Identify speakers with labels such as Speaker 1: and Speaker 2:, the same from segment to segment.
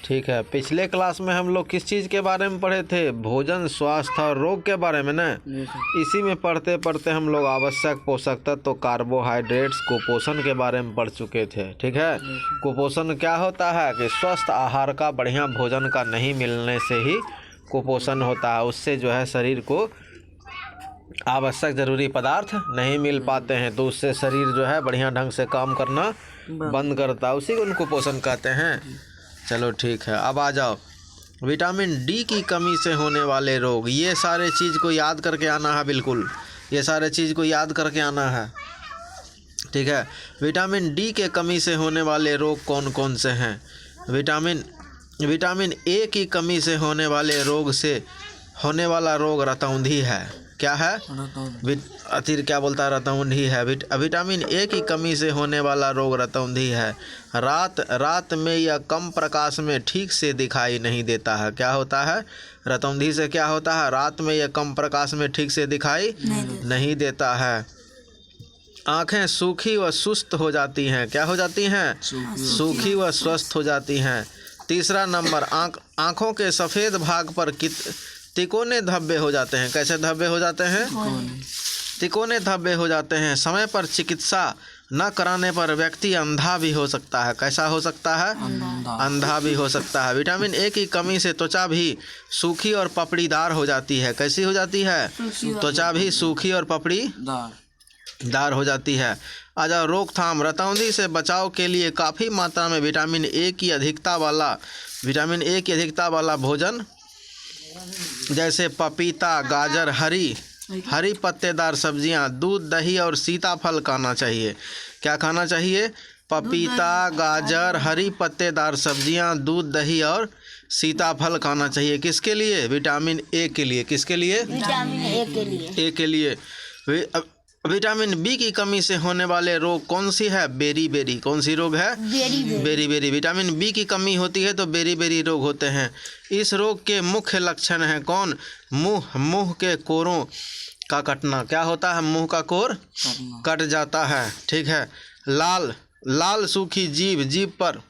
Speaker 1: ठीक है। पिछले क्लास में हम लोग किस चीज़ के बारे में पढ़े थे? भोजन, स्वास्थ्य और रोग के बारे में ना। इसी में पढ़ते पढ़ते हम लोग आवश्यक पोषक तत्व, कार्बोहाइड्रेट्स, कुपोषण के बारे में पढ़ चुके थे। ठीक है। कुपोषण क्या होता है कि स्वस्थ आहार का, बढ़िया भोजन का नहीं मिलने से ही कुपोषण होता है। उससे जो है शरीर को आवश्यक ज़रूरी पदार्थ नहीं मिल पाते हैं, तो उससे शरीर जो है बढ़िया ढंग से काम करना बंद करता है। उसी को कुपोषण कहते हैं। चलो ठीक है, अब आ जाओ। विटामिन डी की कमी से होने वाले रोग, ये सारे चीज़ को याद करके आना है। बिल्कुल ये सारे चीज़ को याद करके आना है। ठीक है। विटामिन डी के कमी से होने वाले रोग कौन कौन से हैं? विटामिन ए की कमी से होने वाले रोग से होने वाला रोग रतौंधी है। क्या है? क्या बोलता है? रतौंधी है। विटामिन ए की कमी से होने वाला रोग रतौंधी है। रात में या कम प्रकाश में ठीक से दिखाई नहीं देता है। क्या होता है? रतौंधी से क्या होता है? रात में या कम प्रकाश में ठीक से दिखाई नहीं देता है। आँखें सूखी व सुस्त हो जाती हैं। क्या हो जाती हैं? सूखी व स्वस्थ हो जाती हैं। तीसरा नंबर, आँखों के सफ़ेद भाग पर तिकोने धब्बे हो जाते हैं। कैसे धब्बे हो जाते हैं? तिकोने धब्बे हो जाते हैं। समय पर चिकित्सा न कराने पर व्यक्ति अंधा भी हो सकता है। कैसा हो सकता है? अंधा भी हो सकता है। विटामिन ए की कमी से त्वचा भी सूखी और पपड़ीदार हो जाती है। कैसी हो जाती है? त्वचा भी सूखी और पपड़ीदार हो जाती है। अच्छा, रोकथाम। रतौंधी से बचाव के लिए काफ़ी मात्रा में विटामिन ए की अधिकता वाला भोजन जैसे पपीता, गाजर, हरी पत्तेदार सब्जियां, दूध, दही और सीताफल खाना चाहिए। क्या खाना चाहिए? पपीता, गाजर, हरी पत्तेदार सब्जियां, दूध, दही और सीताफल खाना चाहिए। किसके लिए? विटामिन ए के लिए। किसके लिए?
Speaker 2: विटामिन ए के लिए।
Speaker 1: विटामिन बी की कमी से होने वाले रोग कौन सी है? बेरी। कौन सी रोग है? बेरी। विटामिन बी की कमी होती है तो बेरी रोग होते हैं। इस रोग के मुख्य लक्षण हैं कौन? मुंह के कोरों का कटना। क्या होता है? मुंह का कोर कट जाता है। ठीक है। लाल सूखी जीभ पर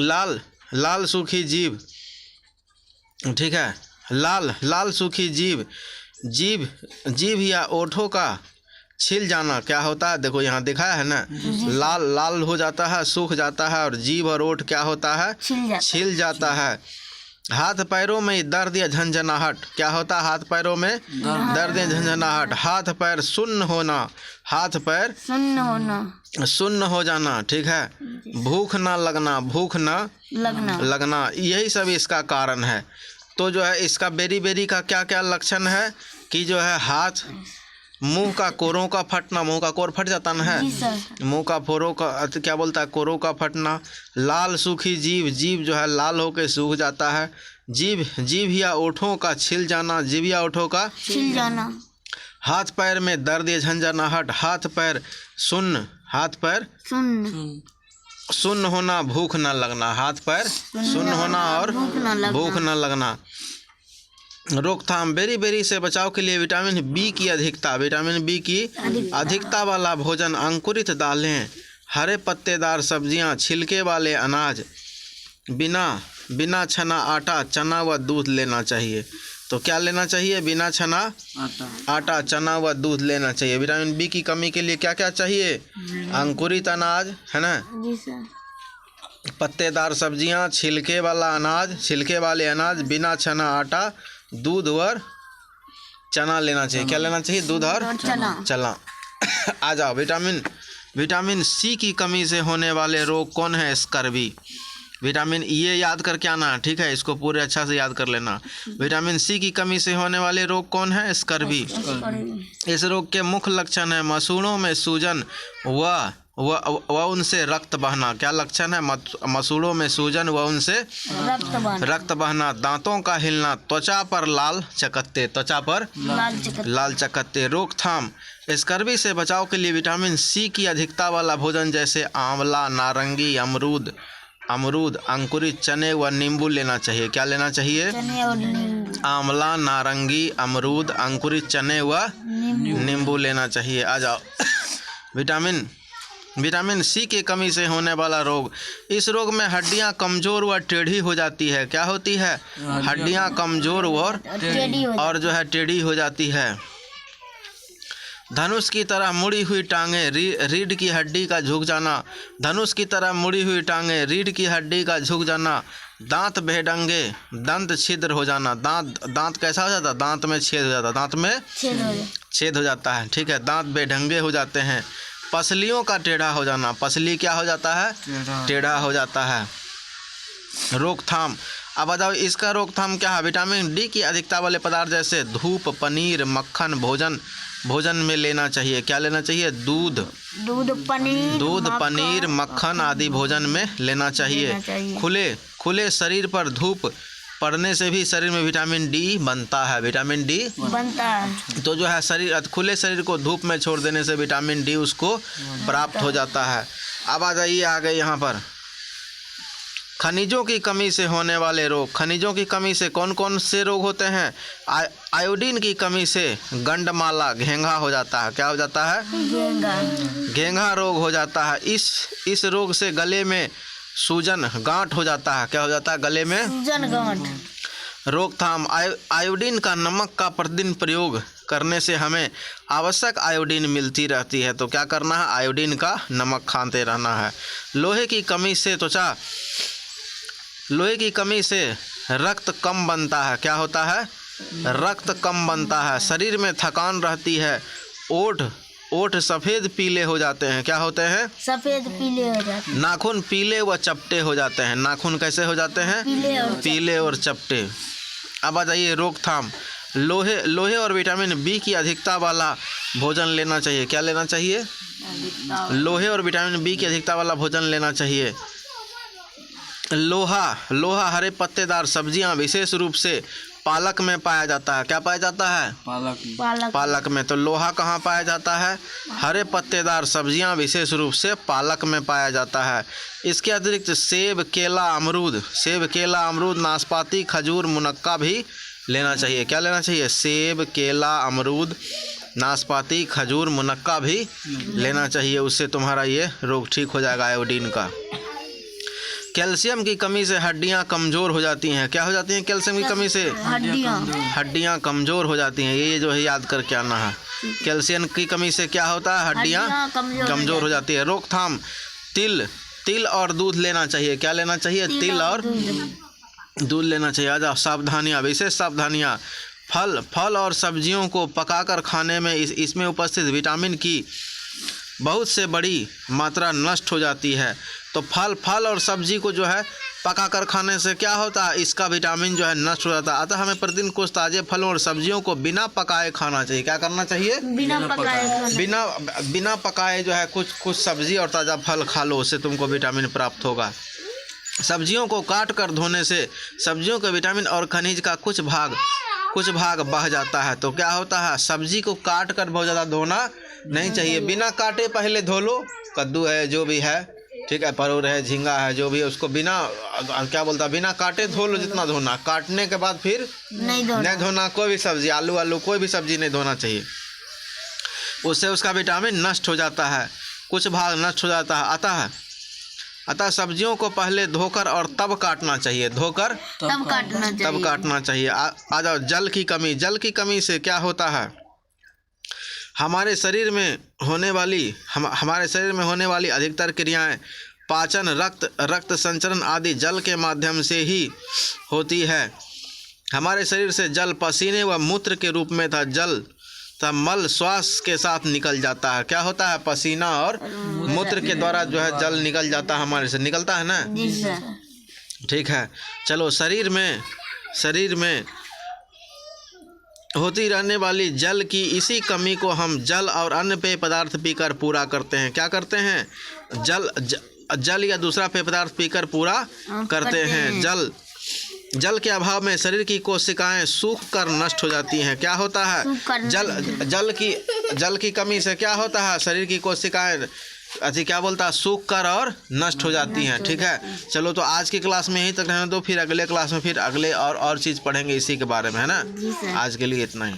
Speaker 1: लाल सूखी जीभ। ठीक है। लाल सूखी जीभ या ओठों का छिल जाना। क्या होता है? देखो यहाँ दिखाया है ना, लाल हो जाता है, सूख जाता है, और जीभ और ओठ क्या होता है? छिल जाता है। हाथ पैरों में दर्द या झंझनाहट। क्या होता है? हाथ पैरों में दर्द या झंझनाहट। हाथ पैर सुन्न हो जाना। ठीक है। भूख न लगना। यही सब इसका कारण है। तो जो है इसका बेरी का क्या क्या लक्षण है कि जो है हाथ, मुंह का कोरों का फटना, मुंह का कोर फट जाता ना है, मुंह का फोरों का क्या बोलता है? कोरों का फटना। लाल सूखी जीभ जो है लाल होकर सूख जाता है। जीभ या ओठों का छिल जाना। जीभ या ओठों का छिल जाना। हाथ पैर में दर्द या झंझनाहट। हाथ पैर सुन्न होना, भूख न लगना। हाथ पैर सुन्न होना और भूख न लगना। रोकथाम। बेरी से बचाव के लिए विटामिन बी की अधिकता वाला भोजन, अंकुरित दालें, हरे पत्तेदार सब्जियां, छिलके वाले अनाज, बिना छना आटा, चना व दूध लेना चाहिए। तो क्या लेना चाहिए? बिना छना आटा, चना व दूध लेना चाहिए। विटामिन बी की कमी के लिए क्या क्या चाहिए? अंकुरित अनाज, है ना, पत्तेदार सब्जियां, छिलके वाले अनाज, बिना छना आटा, दूध और चना लेना चाहिए। क्या लेना चाहिए? दूध और चना। आ जाओ। विटामिन सी की कमी से होने वाले रोग कौन है? स्कर्वी। विटामिन ये याद करके आना। ठीक है, इसको पूरे अच्छा से याद कर लेना। विटामिन सी की कमी से होने वाले रोग कौन है? स्कर्वी। इस रोग के मुख्य लक्षण है मसूड़ों में सूजन व उनसे रक्त बहना। क्या लक्षण है? मसूड़ों में सूजन व उनसे रक्त बहना। दांतों का हिलना। त्वचा पर लाल चकत्ते। रोकथाम। स्कर्वी से बचाव के लिए विटामिन सी की अधिकता वाला भोजन जैसे आंवला, नारंगी, अमरूद, अंकुरित चने व नींबू लेना चाहिए। क्या लेना चाहिए? आंवला, नारंगी, अमरूद, अंकुरित चने व नींबू लेना चाहिए। आ जाओ। विटामिन सी की कमी से होने वाला रोग। इस रोग में हड्डियां कमजोर व टेढ़ी हो जाती है। क्या होती है? हड्डियां कमजोर और जो है टेढ़ी हो जाती है। धनुष की तरह मुड़ी हुई टांगें, रीढ़ की हड्डी का झुक जाना। धनुष की तरह मुड़ी हुई टांगें, रीढ़ की हड्डी का झुक जाना। दांत बेढंगे, दंत छिद्र हो जाना। दांत कैसा हो जाता है? दांत में छेद हो जाता है। दांत में छेद हो जाता है। ठीक है, दांत बेढंगे हो जाते हैं। पसलियों का टेढ़ा हो जाना। पसली क्या हो जाता है? टेढ़ा हो जाता है। रोकथाम। अब बताओ इसका रोकथाम क्या है? विटामिन डी की अधिकता वाले पदार्थ जैसे धूप, पनीर, मक्खन भोजन में लेना चाहिए। क्या लेना चाहिए? दूध, पनीर, मक्खन आदि भोजन में लेना चाहिए। खुले शरीर पर धूप पड़ने से भी शरीर में विटामिन डी बनता है। विटामिन डी बनता है तो जो है खुले शरीर को धूप में छोड़ देने से विटामिन डी उसको प्राप्त हो जाता है। अब आ जाइए आगे यहाँ पर खनिजों की कमी से होने वाले रोग। खनिजों की कमी से कौन कौन से रोग होते हैं? आयोडीन की कमी से गंडमाला, घेंघा हो जाता है। क्या हो जाता है? घेंघा रोग हो जाता है। इस रोग से गले में सूजन, गांठ हो जाता है। क्या हो जाता है? गले में सूजन, गांठ। रोकथाम। आयोडीन का नमक का प्रतिदिन प्रयोग करने से हमें आवश्यक आयोडीन मिलती रहती है। तो क्या करना है? आयोडीन का नमक खाते रहना है। लोहे की कमी से रक्त कम बनता है। क्या होता है? रक्त कम बनता है। शरीर में थकान रहती है। ओठ सफ़ेद पीले हो जाते हैं। क्या होते हैं? सफ़ेद पीले हो जाते हैं। नाखून पीले व चपटे हो जाते हैं। नाखून कैसे हो जाते हैं? पीले और चपटे। अब आ जाइए रोकथाम। लोहे और विटामिन बी की अधिकता वाला भोजन लेना चाहिए। क्या लेना चाहिए? लोहे और विटामिन बी की अधिकता वाला भोजन लेना चाहिए। लोहा हरे पत्तेदार सब्जियां विशेष रूप से पालक में पाया जाता है। क्या पाया जाता है? पालक में। तो लोहा कहाँ पाया जाता है? हरे पत्तेदार सब्जियां विशेष रूप से पालक में पाया जाता है। इसके अतिरिक्त सेब, केला, अमरूद, नाशपाती, खजूर, मुनक्का भी लेना चाहिए। क्या लेना चाहिए? सेब, केला, अमरूद, नाशपाती, खजूर, मुनक्का भी लेना चाहिए। उससे तुम्हारा ये रोग ठीक हो जाएगा आयोडीन का। कैल्शियम की कमी से हड्डियां कमज़ोर हो जाती हैं। क्या हो जाती हैं? कैल्शियम की कमी से हड्डियां कमज़ोर हो जाती हैं। ये जो है याद करके आना है। कैल्शियम की कमी से क्या होता है? हड्डियां कमज़ोर हो जाती है। रोकथाम। तिल और दूध लेना चाहिए। क्या लेना चाहिए? तिल और दूध लेना चाहिए। आजा सावधानियाँ, विशेष सावधानियाँ। फल और सब्जियों को पकाकर खाने में इसमें उपस्थित विटामिन की बहुत से बड़ी मात्रा नष्ट हो जाती है। तो फल और सब्जी को जो है पकाकर खाने से क्या होता है? इसका विटामिन जो है नष्ट हो जाता है। अतः हमें प्रतिदिन कुछ ताज़े फलों और सब्जियों को बिना पकाए खाना चाहिए। क्या करना चाहिए? बिना पकाए जो है कुछ सब्जी और ताज़ा फल खा लो, उससे तुमको विटामिन प्राप्त होगा। सब्जियों को काट कर धोने से सब्जियों के विटामिन और खनिज का कुछ भाग बह जाता है। तो क्या होता है? सब्जी को काट कर बहुत ज़्यादा धोना नहीं चाहिए। बिना काटे पहले धो लो। कद्दू है, जो भी है, ठीक है, परोर है, झींगा है, जो भी है, उसको बिना काटे धो लो जितना धोना। काटने के बाद फिर नहीं धोना। कोई भी सब्जी, आलू कोई भी सब्जी नहीं धोना चाहिए। उससे उसका विटामिन नष्ट हो जाता है, कुछ भाग नष्ट हो जाता है। अतः सब्जियों को पहले धोकर और तब काटना चाहिए। तब काटना चाहिए। आ जाओ जल की कमी से क्या होता है? हमारे शरीर में होने वाली अधिकतर क्रियाएं पाचन, रक्त संचरण आदि जल के माध्यम से ही होती है। हमारे शरीर से जल पसीने व मूत्र के रूप में मल श्वास के साथ निकल जाता है। क्या होता है? पसीना और मूत्र के द्वारा जो है जल निकल जाता है, हमारे से निकलता है ना। ठीक है, चलो शरीर में होती रहने वाली जल की इसी कमी को हम जल और अन्य पेय पदार्थ पीकर पूरा करते हैं। क्या करते हैं? जल या दूसरा पेय पदार्थ पीकर पूरा करते हैं। जल के अभाव में शरीर की कोशिकाएं सूख कर नष्ट हो जाती हैं। क्या होता है? जल की कमी से क्या होता है? शरीर की कोशिकाएं सूख कर और नष्ट हो जाती हैं। ठीक है, चलो तो आज की क्लास में यहीं तक रहने दो। फिर अगले क्लास में फिर अगले और चीज़ पढ़ेंगे इसी के बारे में, है ना। आज के लिए इतना ही।